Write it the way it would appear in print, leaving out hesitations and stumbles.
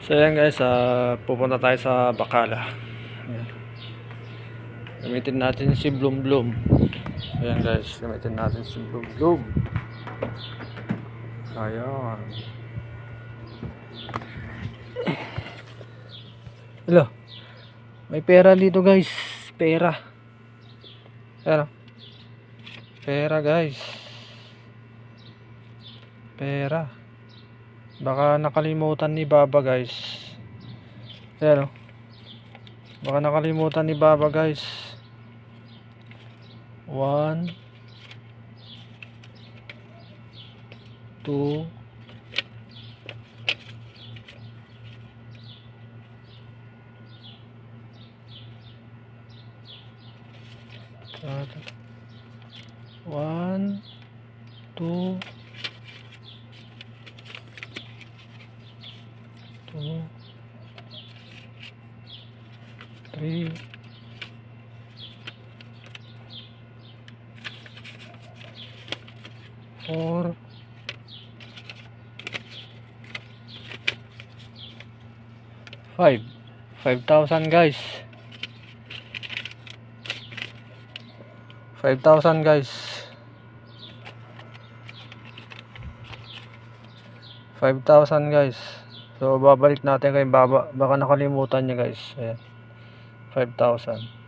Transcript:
So ayan guys, pupunta tayo sa Bacala. Ayan. Gamitin natin si Bloom Bloom. Ayan guys, gamitin natin si Bloom Bloom. Ayan. Hello. May pera dito guys. Pera. Ayan. Pera guys. Pera. Baka nakalimutan ni Baba guys. Ayan. Baka nakalimutan ni Baba guys. 1 2 1 2 3 4 5,000 guys. 5,000 guys. 5,000 guys. So babalik natin kay Baba. Baka nakalimutan niya guys. Ayan. 5,000.